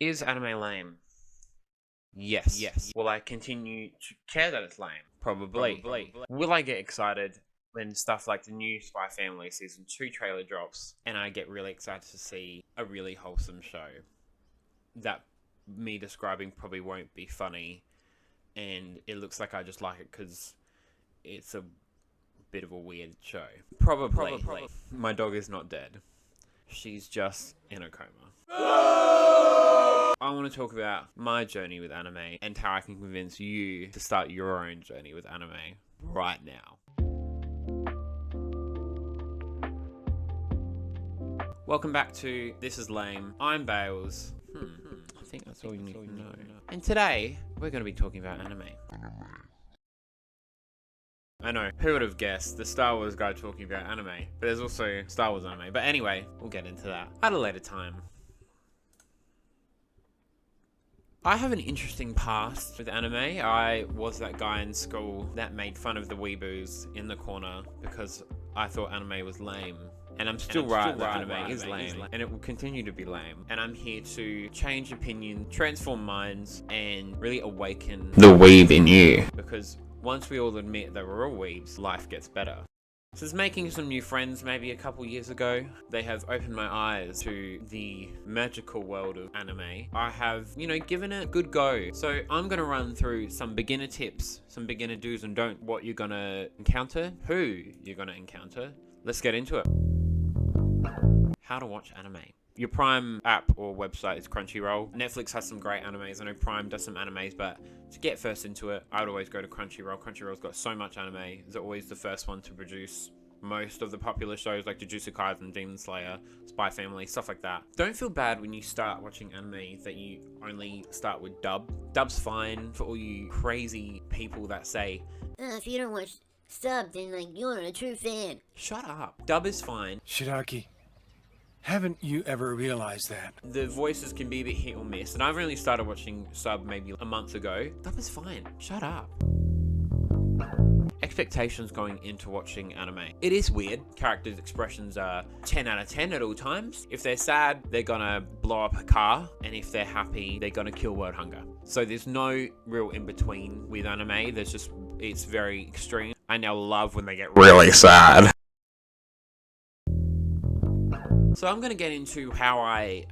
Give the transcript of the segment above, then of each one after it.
Is anime lame? Yes. Will I continue to care that it's lame? Probably. Will I get excited when stuff like the new Spy Family Season 2 trailer drops and I get really excited to see a really wholesome show that me describing probably won't be funny and it looks like I just like it because it's a bit of a weird show? Probably. My dog is not dead. She's just in a coma. I want to talk about my journey with anime and how I can convince you to start your own journey with anime right now. Welcome back to This Is Lame. I'm Bales. I think that's all you need to know. And today, we're going to be talking about anime. I know, who would have guessed the Star Wars guy talking about anime? But there's also Star Wars anime. But anyway, we'll get into that at a later time. I have an interesting past with anime. I was that guy in school that made fun of the weeboos in the corner because I thought anime was lame. And I'm still right that anime is lame, and it will continue to be lame. And I'm here to change opinion, transform minds, and really awaken the weeb in you. Because once we all admit that we're all weebs, life gets better. Since making some new friends maybe a couple years ago, they have opened my eyes to the magical world of anime. I have, given it a good go. So I'm going to run through some beginner tips, some beginner do's and don't, what you're going to encounter, who you're going to encounter. Let's get into it. How to watch anime. Your Prime app or website is Crunchyroll. Netflix has some great animes. I know Prime does some animes, but to get first into it, I would always go to Crunchyroll. Crunchyroll's got so much anime. It's always the first one to produce most of the popular shows like Jujutsu Kaisen, Demon Slayer, Spy Family, stuff like that. Don't feel bad when you start watching anime that you only start with dub. Dub's fine for all you crazy people that say, if you don't watch sub, then you're not a true fan. Shut up. Dub is fine. Shiraki, haven't you ever realized that? The voices can be a bit hit or miss, and I've only started watching sub maybe a month ago. Dub is fine. Shut up. Expectations going into watching anime. It is weird. Characters' expressions are 10 out of 10 at all times. If they're sad, they're gonna blow up a car, and if they're happy, they're gonna kill world hunger. So there's no real in-between with anime. It's very extreme. I now love when they get really sad. So I'm going to get into how I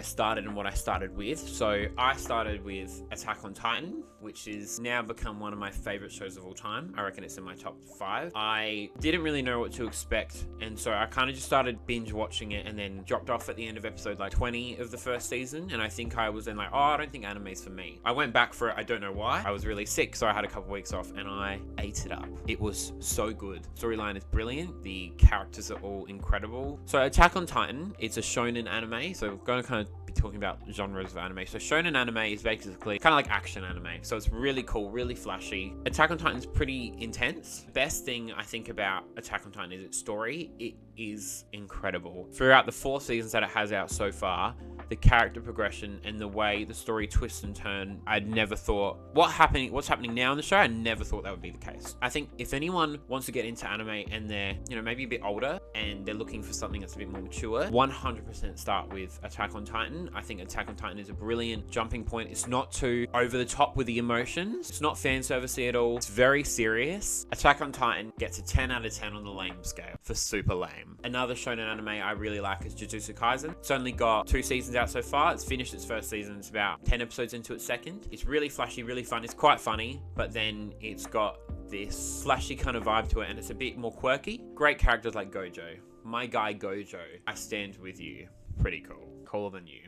started and what I started with. So I started with Attack on Titan, which has now become one of my favorite shows of all time. I reckon it's in my top 5. I didn't really know what to expect, and so I kind of just started binge watching it and then dropped off at the end of episode 20 of the first season, and I think I was then I don't think anime's for me. I went back for it, I don't know why. I was really sick, so I had a couple weeks off, and I ate it up. It was so good. Storyline is brilliant. The characters are all incredible. So Attack on Titan, it's a shonen anime, so we're going to kind of be talking about genres of anime. So shonen anime is basically kind of like action anime. So it's really cool, really flashy. Attack on Titan's pretty intense. Best thing I think about Attack on Titan is its story. It is incredible. Throughout the 4 seasons that it has out so far, the character progression and the way the story twists and turns, I'd never thought what's happening now in the show, I never thought that would be the case. I think if anyone wants to get into anime and they're, maybe a bit older and they're looking for something that's a bit more mature, 100% start with Attack on Titan. I think Attack on Titan is a brilliant jumping point. It's not too over the top with the emotions. It's not fan servicey at all. It's very serious. Attack on Titan gets a 10 out of 10 on the lame scale for super lame. Another shonen anime I really like is Jujutsu Kaisen. It's only got 2 seasons out so far. It's finished its first season. It's about 10 episodes into its second. It's really flashy, really fun. It's quite funny, but then it's got this flashy kind of vibe to it, and it's a bit more quirky. Great characters like Gojo. My guy Gojo, I stand with you. Pretty cool. Cooler than you.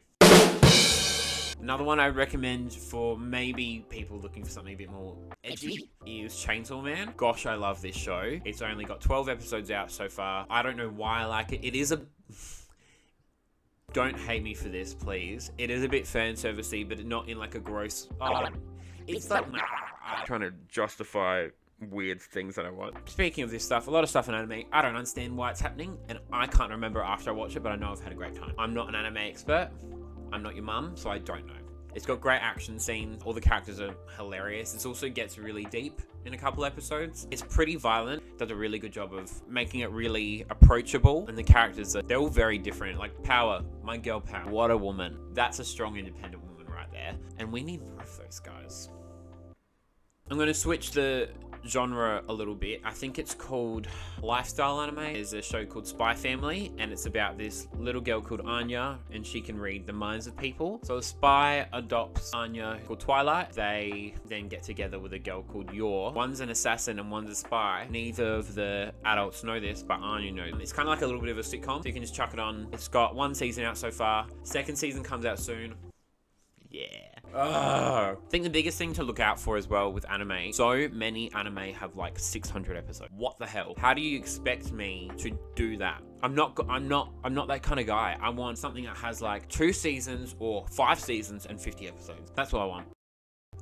Another one I recommend for maybe people looking for something a bit more edgy is Chainsaw Man. Gosh, I love this show. It's only got 12 episodes out so far. I don't know why I like it. It is a... Don't hate me for this, please. It is a bit fan servicey, but not in a gross... it's I'm trying to justify weird things that I want. Speaking of this stuff, a lot of stuff in anime, I don't understand why it's happening, and I can't remember after I watch it, but I know I've had a great time. I'm not an anime expert. I'm not your mum, so I don't know. It's got great action scenes. All the characters are hilarious. It also gets really deep in a couple episodes. It's pretty violent. Does a really good job of making it really approachable. And the characters, they're all very different. Like Power, my girl Power. What a woman. That's a strong independent woman right there. And we need more of those guys. I'm going to switch the genre a little bit. I think it's called lifestyle anime. There's a show called Spy Family, and it's about this little girl called Anya, and she can read the minds of people. So a spy adopts Anya called Twilight. They then get together with a girl called Yor. One's an assassin and one's a spy. Neither of the adults know this, but Anya knows. It's kind of like a little bit of a sitcom, so you can just chuck it on. It's got 1 season out so far. Second season comes out soon. Yeah. I think the biggest thing to look out for as well with anime, so many anime have like 600 episodes. What the hell? How do you expect me to do that? I'm not that kind of guy. I want something that has like 2 seasons or 5 seasons and 50 episodes. That's what I want.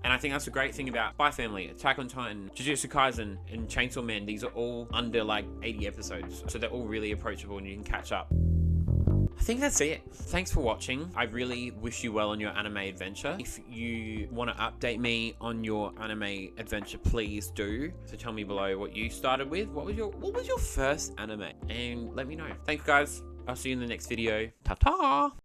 And I think that's a great thing about Spy Family, Attack on Titan, Jujutsu Kaisen, and Chainsaw Man. These are all under like 80 episodes, so they're all really approachable and you can catch up. I think that's it. Thanks for watching. I really wish you well on your anime adventure. If you want to update me on your anime adventure, please do. So tell me below what you started with. What was your first anime? And let me know. Thanks guys. I'll see you in the next video. Ta-ta!